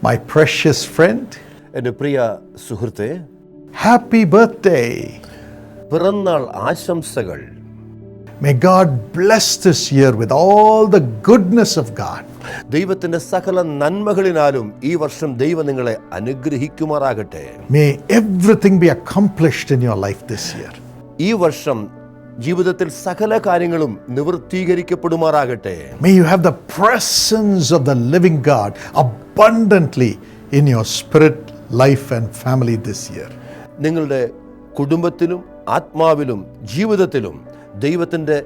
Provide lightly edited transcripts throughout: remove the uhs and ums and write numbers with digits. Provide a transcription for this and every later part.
My precious friend, എൻ്റെ പ്രിയ സുഹൃത്തേ, happy birthday. പിറന്നാൾ ആശംസകൾ. May God bless this year with all the goodness of God. ദൈവത്തിന്റെ സകല നന്മകളിനാലും ഈ വർഷം ദൈവം നിങ്ങളെ അനുഗ്രഹിക്കുമാറാകട്ടെ. May everything be accomplished in your life this year. ഈ വർഷം ജീവിതത്തിൽ സകല കാര്യങ്ങളും നിവൃത്തീകരിക്കപ്പെടുമാറാകട്ടെ. May you have the presence of the living God abundantly in your spirit, life and family this year. നിങ്ങളുടെ കുടുംബത്തിലും ആത്മാവിലും ജീവിതത്തിലും ദൈവത്തിന്റെ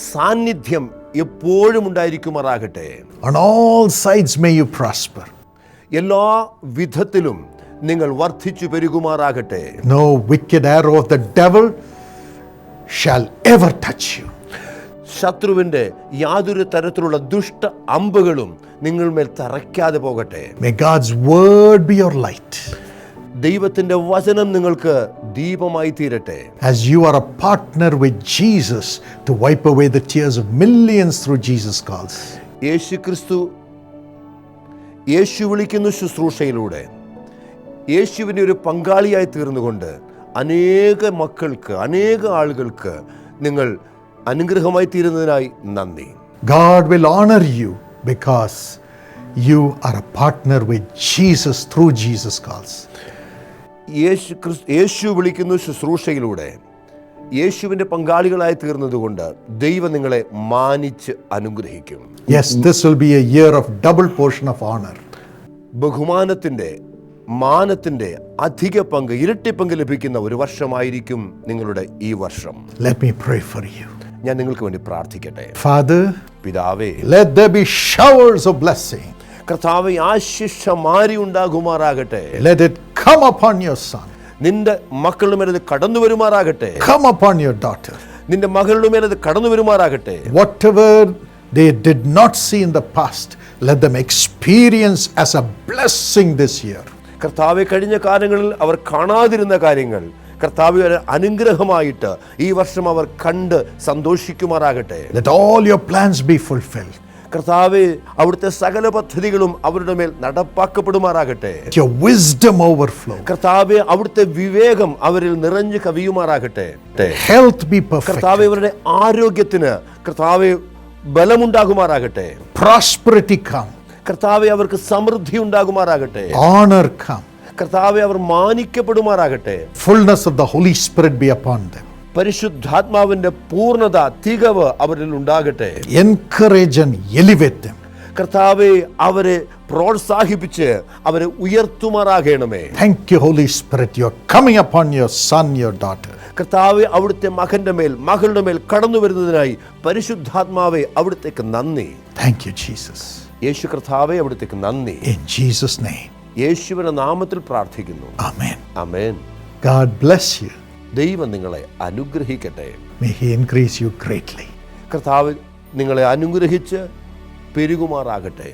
സാന്നിധ്യം എപ്പോഴും ഉണ്ടായിരിക്കുമാറാകട്ടെ. On all sides may you prosper. എല്ലാ വിധത്തിലും നിങ്ങൾ വർദ്ധിച്ചു പെരുകുമാറാകട്ടെ. No wicked arrow of the devil shall ever touch you. ശത്രുവിന്റെ യാതൊരു തരത്തിലുള്ള ദുഷ്ട അമ്പുകളും നിങ്ങൾമേൽ തറയ്ക്കാതെ പോകട്ടെ. May God's word be your light. ദൈവത്തിന്റെ വചനം നിങ്ങൾക്ക് ദീപമായി തീരട്ടെ. As you are a partner with Jesus to wipe away the tears of millions through Jesus calls. യേശു വിളിക്കുന്ന ശുശ്രൂഷയിലൂടെ യേശുവിൻ്റെ ഒരു പങ്കാളിയായി തീർന്നുകൊണ്ട് അനേക മക്കൾക്ക്, അനേക ആളുകൾക്ക് നിങ്ങൾ അനുഗ്രഹമായി തീരുന്നതിനായി നന്ദി. God will honor you because you are a partner with Jesus through Jesus calls. യേശു വിളിക്കുന്ന ശുശ്രൂഷയിലൂടെ യേശുവിൻ്റെ പങ്കാളികളായി തീർന്നതുകൊണ്ട് ദൈവം നിങ്ങളെ മാനിച്ച് അനുഗ്രഹിക്കും. Yes, this will be a year of double portion of honor. ബഹുമാനത്തിൻ്റെ, മാനത്തിൻ്റെ അധിക പങ്ക്, ഇരട്ടി പങ്ക് ലഭിക്കുന്ന ഒരു വർഷമായിരിക്കും നിങ്ങളുടെ ഈ വർഷം. Let me pray for you. ഞാൻ നിങ്ങൾക്ക് വേണ്ടി പ്രാർത്ഥിക്കട്ടെ. Father, പിതാവേ, let there be showers of blessing. കർത്താവേ, ആശിഷ മാരി ഉണ്ടാകുമാറാകട്ടെ. Let it come upon your son. നിന്റെ മക്കളുടെ മേലത് കടന്നു വരുമാറാകട്ടെ. Come upon your daughter. നിന്റെ മകളുടെ മേലത് കടന്നു വരുമാറാകട്ടെ. Whatever they did not see in the past, let them experience as a blessing this year. കർത്താവെ, കഴിഞ്ഞ കാലങ്ങളിൽ അവർ കാണാതിരുന്ന കാര്യങ്ങൾ കർത്താവെ ഒരു അനുഗ്രഹമായിട്ട് ഈ വർഷം അവർ കണ്ട് സന്തോഷിക്കുമാറാകട്ടെ. Let all your plans be fulfilled. കർത്താവെ, അവിടുത്തെ സകല പദ്ധതികളും അവരുടെ മേൽ നടപ്പാക്കപ്പെടുമാറാകട്ടെ. Your wisdom overflow. കർത്താവെ, അവിടുത്തെ വിവേകം അവരിൽ നിറഞ്ഞു കവിയുമാറാകട്ടെ. Health be perfect. കർത്താവെ, അവരുടെ ആരോഗ്യത്തിന് കർത്താവെ ബലമുണ്ടാകുമാറാകട്ടെ. Prosperity come. കർത്താവെ, അവർക്ക് സമൃദ്ധി ഉണ്ടാകുമാറാകട്ടെ. Honor come. കർത്താവെ, അവർ മാനിക്കപ്പെടുമാറാകട്ടെ. Fullness of the Holy Spirit be upon them. പരിശുദ്ധാത്മാവിന്റെ പൂർണ്ണത, തികവ് അവരിൽ ഉണ്ടാകട്ടെ. Encourage and elevate them. കർത്താവെ, അവരെ പ്രോത്സാഹിപ്പിച്ച് അവരെ ഉയർത്തുമാറാകണമേ. Thank you, Holy Spirit. You are coming upon your son, your daughter. കർത്താവെ, അവിടുത്തെ മകന്റെ മേൽ, മകളുടെ മേൽ കടന്നു വരുന്നതിനായി പരിശുദ്ധാത്മാവെ അവിടുത്തേക്ക് നന്ദി. Thank you, Jesus. യേശു കർത്താവെ, അവിടുത്തേക്ക് നന്ദി. In Jesus' name. യേശുവിന്റെ നാമത്തിൽ പ്രാർത്ഥിക്കുന്നു. Amen. Amen. God bless you. ദൈവം നിങ്ങളെ അനുഗ്രഹിക്കട്ടെ. May He increase you greatly. കർത്താവ് നിങ്ങളെ അനുഗ്രഹിച്ച് പെരുകുമാറാകട്ടെ.